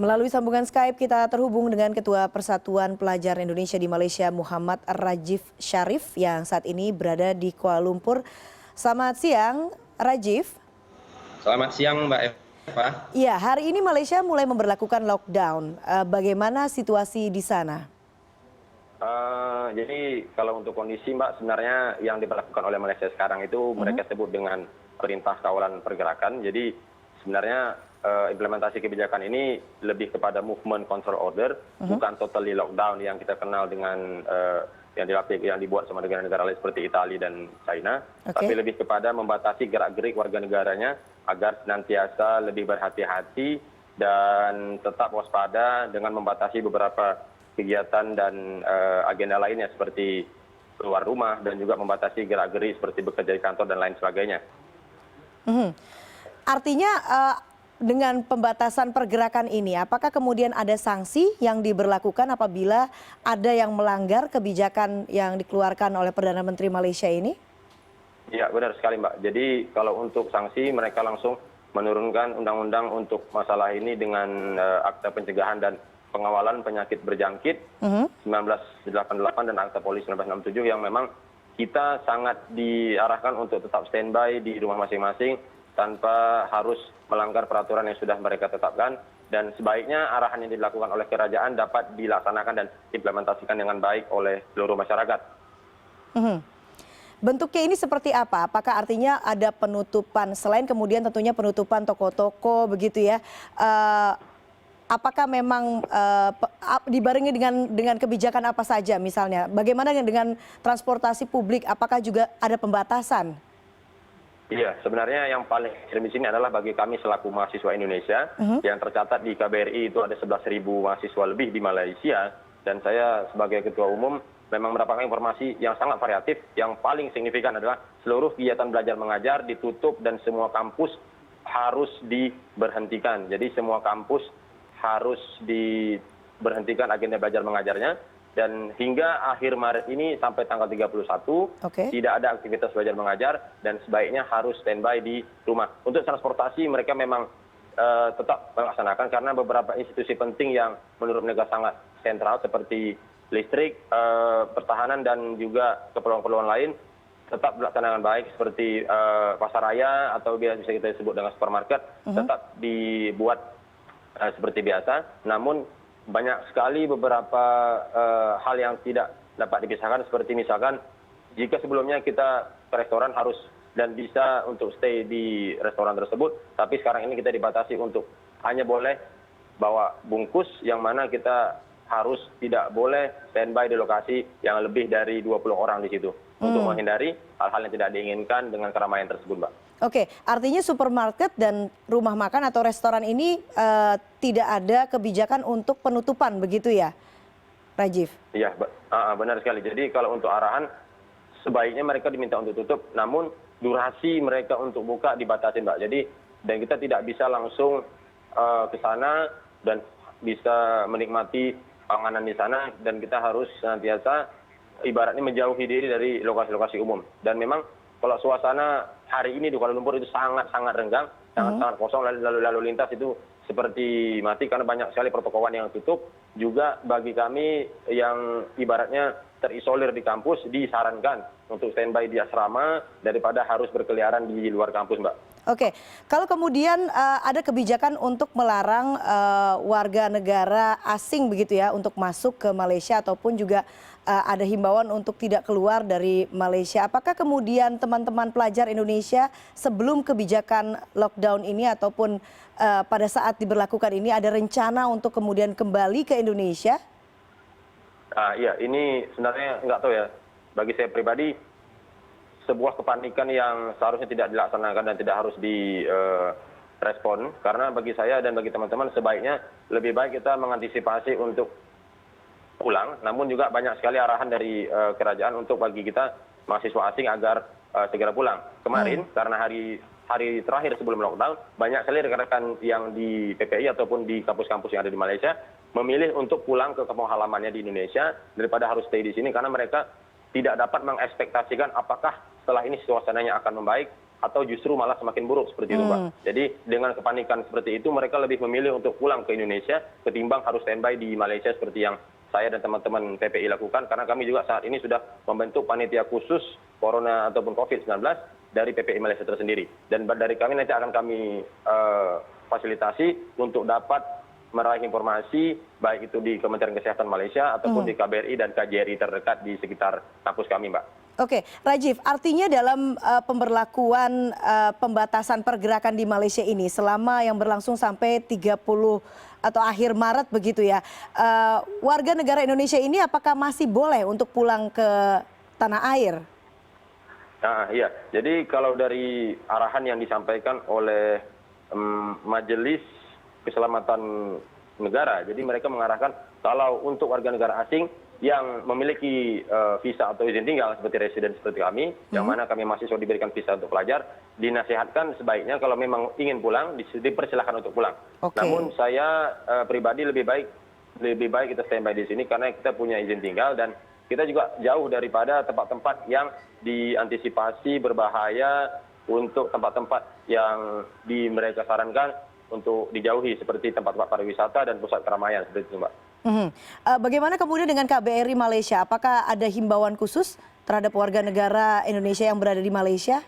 Melalui sambungan Skype kita terhubung dengan Ketua Persatuan Pelajar Indonesia di Malaysia Muhammad Rajif Syarif yang saat ini berada di Kuala Lumpur. Selamat siang Rajif. Selamat siang Mbak Eva. Ya, hari ini Malaysia mulai memberlakukan lockdown. Bagaimana situasi di sana? Jadi kalau untuk kondisi Mbak, sebenarnya yang diberlakukan oleh Malaysia sekarang itu mereka sebut dengan perintah kawalan pergerakan. Jadi sebenarnya implementasi kebijakan ini lebih kepada movement control order, bukan totally lockdown yang kita kenal dengan yang dibuat sama negara-negara lain seperti Italia dan China, tapi lebih kepada membatasi gerak-gerik warga negaranya agar senantiasa lebih berhati-hati dan tetap waspada dengan membatasi beberapa kegiatan dan agenda lainnya seperti keluar rumah dan juga membatasi gerak-gerik seperti bekerja di kantor dan lain sebagainya. Artinya dengan pembatasan pergerakan ini, apakah kemudian ada sanksi yang diberlakukan apabila ada yang melanggar kebijakan yang dikeluarkan oleh Perdana Menteri Malaysia ini? Ya, benar sekali Mbak. Jadi kalau untuk sanksi mereka langsung menurunkan undang-undang untuk masalah ini dengan Akta Pencegahan dan Pengawalan Penyakit Berjangkit 1988 dan Akta Polis 1967 yang memang kita sangat diarahkan untuk tetap standby di rumah masing-masing tanpa harus melanggar peraturan yang sudah mereka tetapkan, dan sebaiknya arahan yang dilakukan oleh kerajaan dapat dilaksanakan dan implementasikan dengan baik oleh seluruh masyarakat. Bentuknya ini seperti apa? Apakah artinya ada penutupan selain kemudian tentunya penutupan toko-toko begitu ya? Apakah memang dibarengi dengan kebijakan apa saja misalnya? Bagaimana dengan transportasi publik? Apakah juga ada pembatasan? Iya, sebenarnya yang paling ekstrem di sini adalah bagi kami selaku mahasiswa Indonesia yang tercatat di KBRI itu ada 11.000 mahasiswa lebih di Malaysia, dan saya sebagai ketua umum memang mendapatkan informasi yang sangat variatif. Yang paling signifikan adalah seluruh kegiatan belajar mengajar ditutup dan semua kampus harus diberhentikan. Jadi semua kampus harus diberhentikan agenda belajar mengajarnya. Dan hingga akhir Maret ini sampai tanggal 31 tidak ada aktivitas belajar mengajar dan sebaiknya harus standby di rumah. Untuk transportasi mereka memang tetap melaksanakan karena beberapa institusi penting yang menurut mereka sangat sentral seperti listrik, pertahanan dan juga keperluan-keperluan lain tetap dilaksanakan baik seperti pasar raya atau biasa bisa kita sebut dengan supermarket tetap dibuat seperti biasa. Namun banyak sekali beberapa hal yang tidak dapat dipisahkan seperti misalkan jika sebelumnya kita ke restoran harus dan bisa untuk stay di restoran tersebut, tapi sekarang ini kita dibatasi untuk hanya boleh bawa bungkus yang mana kita harus tidak boleh standby di lokasi yang lebih dari 20 orang di situ untuk menghindari hal-hal yang tidak diinginkan dengan keramaian tersebut, Mbak. Oke, artinya supermarket dan rumah makan atau restoran ini tidak ada kebijakan untuk penutupan, begitu ya, Rajif? Iya, benar sekali. Jadi kalau untuk arahan, sebaiknya mereka diminta untuk tutup, namun durasi mereka untuk buka dibatasi, Mbak. Jadi, dan kita tidak bisa langsung ke sana dan bisa menikmati panganan di sana, dan kita harus senantiasa ibaratnya menjauhi diri dari lokasi-lokasi umum. Dan memang kalau suasana hari ini di Kuala Lumpur itu sangat-sangat renggang, sangat-sangat kosong, lalu lintas itu seperti mati karena banyak sekali pertokoan yang tutup. Juga bagi kami yang ibaratnya terisolir di kampus disarankan untuk standby di asrama daripada harus berkeliaran di luar kampus, Mbak. Oke, kalau kemudian ada kebijakan untuk melarang warga negara asing begitu ya untuk masuk ke Malaysia ataupun juga ada himbauan untuk tidak keluar dari Malaysia. Apakah kemudian teman-teman pelajar Indonesia sebelum kebijakan lockdown ini ataupun pada saat diberlakukan ini ada rencana untuk kemudian kembali ke Indonesia? Iya, ini sebenarnya nggak tahu ya. Bagi saya pribadi, sebuah kepanikan yang seharusnya tidak dilaksanakan dan tidak harus direspon. Karena bagi saya dan bagi teman-teman sebaiknya lebih baik kita mengantisipasi untuk pulang. Namun juga banyak sekali arahan dari kerajaan untuk bagi kita mahasiswa asing agar segera pulang. Kemarin karena hari terakhir sebelum lockdown, banyak sekali rekan-rekan yang di PPI ataupun di kampus-kampus yang ada di Malaysia memilih untuk pulang ke kampung halamannya di Indonesia daripada harus stay di sini karena mereka tidak dapat mengekspektasikan apakah setelah ini suasananya akan membaik atau justru malah semakin buruk seperti itu, Mbak. Jadi dengan kepanikan seperti itu mereka lebih memilih untuk pulang ke Indonesia ketimbang harus standby di Malaysia seperti yang saya dan teman-teman PPI lakukan, karena kami juga saat ini sudah membentuk panitia khusus Corona ataupun COVID-19 dari PPI Malaysia tersendiri. Dan dari kami nanti akan kami fasilitasi untuk dapat meraih informasi baik itu di Kementerian Kesehatan Malaysia ataupun di KBRI dan KJRI terdekat di sekitar kampus kami, Mbak. Oke, Rajiv, artinya dalam pemberlakuan pembatasan pergerakan di Malaysia ini selama yang berlangsung sampai 30 atau akhir Maret begitu ya, warga negara Indonesia ini apakah masih boleh untuk pulang ke tanah air? Nah, iya. Jadi kalau dari arahan yang disampaikan oleh Majelis Keselamatan Negara, jadi mereka mengarahkan kalau untuk warga negara asing yang memiliki visa atau izin tinggal seperti residen seperti kami, yang mana kami mahasiswa diberikan visa untuk pelajar, dinasihatkan sebaiknya kalau memang ingin pulang, dipersilahkan untuk pulang. Namun saya pribadi lebih baik kita standby di sini karena kita punya izin tinggal dan kita juga jauh daripada tempat-tempat yang diantisipasi berbahaya untuk tempat-tempat yang mereka sarankan untuk dijauhi seperti tempat-tempat pariwisata dan pusat keramaian seperti itu, Mbak. Bagaimana kemudian dengan KBRI Malaysia? Apakah ada himbauan khusus terhadap warga negara Indonesia yang berada di Malaysia?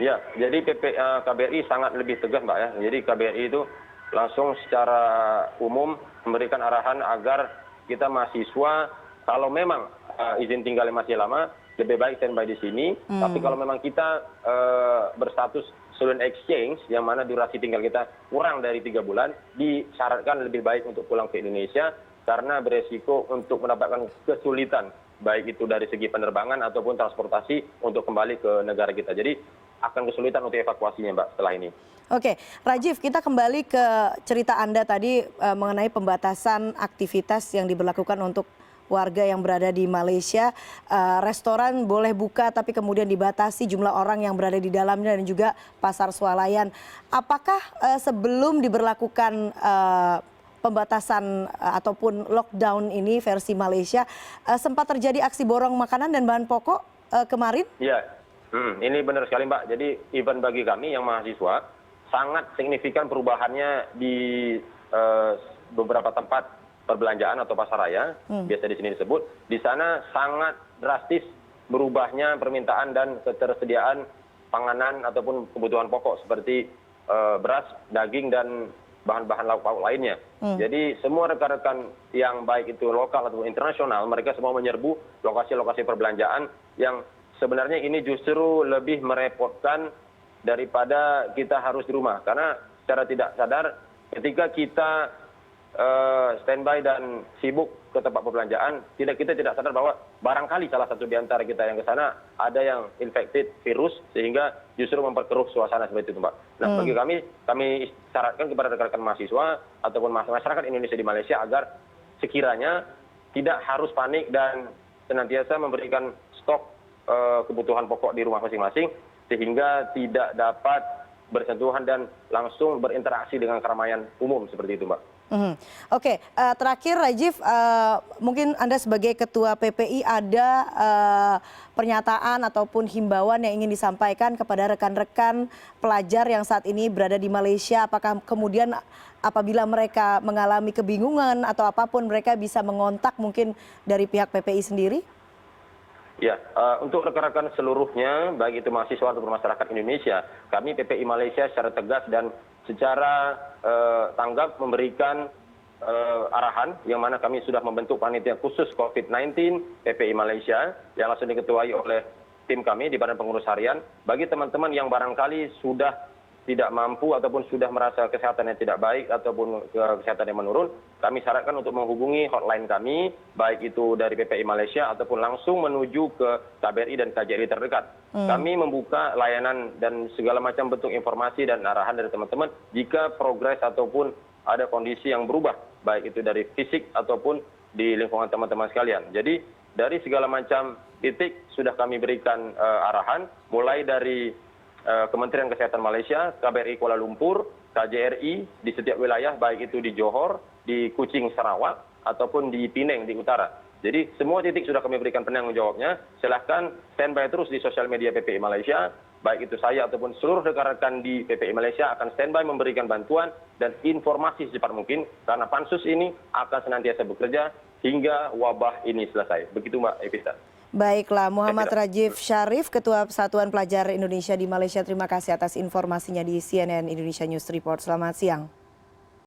Ya, jadi KBRI sangat lebih tegas, Mbak ya. Jadi KBRI itu langsung secara umum memberikan arahan agar kita mahasiswa kalau memang izin tinggalnya masih lama, lebih baik standby di sini. Tapi kalau memang kita berstatus student exchange, yang mana durasi tinggal kita kurang dari 3 bulan, disyaratkan lebih baik untuk pulang ke Indonesia karena beresiko untuk mendapatkan kesulitan, baik itu dari segi penerbangan ataupun transportasi untuk kembali ke negara kita. Jadi akan kesulitan untuk evakuasinya, Mbak, setelah ini. Oke, Rajiv, kita kembali ke cerita Anda tadi mengenai pembatasan aktivitas yang diberlakukan untuk warga yang berada di Malaysia. Restoran boleh buka tapi kemudian dibatasi jumlah orang yang berada di dalamnya dan juga pasar swalayan. Apakah sebelum diberlakukan pembatasan ataupun lockdown ini versi Malaysia sempat terjadi aksi borong makanan dan bahan pokok kemarin? Iya, ini benar sekali, Mbak. Jadi even bagi kami yang mahasiswa sangat signifikan perubahannya di beberapa tempat perbelanjaan atau pasar raya, biasa di sini disebut, di sana sangat drastis berubahnya permintaan dan ketersediaan panganan ataupun kebutuhan pokok seperti beras, daging, dan bahan-bahan lauk pauk lainnya. Jadi semua rekan-rekan yang baik itu lokal atau internasional, mereka semua menyerbu lokasi-lokasi perbelanjaan yang sebenarnya ini justru lebih merepotkan daripada kita harus di rumah. Karena secara tidak sadar ketika kita standby dan sibuk ke tempat perbelanjaan, kita tidak sadar bahwa barangkali salah satu di antara kita yang ke sana ada yang infected virus sehingga justru memperkeruh suasana seperti itu, Mbak. Nah, bagi kami syaratkan kepada rekan-rekan mahasiswa ataupun masyarakat Indonesia di Malaysia agar sekiranya tidak harus panik dan senantiasa memberikan stok kebutuhan pokok di rumah masing-masing sehingga tidak dapat bersentuhan dan langsung berinteraksi dengan keramaian umum seperti itu, Mbak. Oke, terakhir Rajiv, mungkin Anda sebagai Ketua PPI ada pernyataan ataupun himbauan yang ingin disampaikan kepada rekan-rekan pelajar yang saat ini berada di Malaysia. Apakah kemudian apabila mereka mengalami kebingungan atau apapun mereka bisa mengontak mungkin dari pihak PPI sendiri? Ya, untuk rekan-rekan seluruhnya, baik itu mahasiswa ataupun masyarakat Indonesia, kami PPI Malaysia secara tegas dan secara tanggap memberikan arahan yang mana kami sudah membentuk panitia khusus COVID-19 PPI Malaysia yang langsung diketuai oleh tim kami di Badan Pengurus Harian. Bagi teman-teman yang barangkali sudah tidak mampu ataupun sudah merasa kesehatan yang tidak baik ataupun kesehatan yang menurun, kami sarankan untuk menghubungi hotline kami, baik itu dari PPI Malaysia ataupun langsung menuju ke KBRI dan KJRI terdekat. Kami membuka layanan dan segala macam bentuk informasi dan arahan dari teman-teman jika progres ataupun ada kondisi yang berubah, baik itu dari fisik ataupun di lingkungan teman-teman sekalian. Jadi dari segala macam titik sudah kami berikan arahan, mulai dari Kementerian Kesehatan Malaysia, KBRI Kuala Lumpur, KJRI di setiap wilayah, baik itu di Johor, di Kuching Sarawak, ataupun di Penang di utara. Jadi semua titik sudah kami berikan penanggung jawabnya. Silahkan standby terus di sosial media PPI Malaysia baik itu saya ataupun seluruh rekan-rekan di PPI Malaysia akan standby memberikan bantuan dan informasi secepat mungkin karena pansus ini akan senantiasa bekerja hingga wabah ini selesai. Begitu Mbak Evita. Baiklah, Muhammad Rajif Syarif, Ketua Persatuan Pelajar Indonesia di Malaysia. Terima kasih atas informasinya di CNN Indonesia News Report. Selamat siang.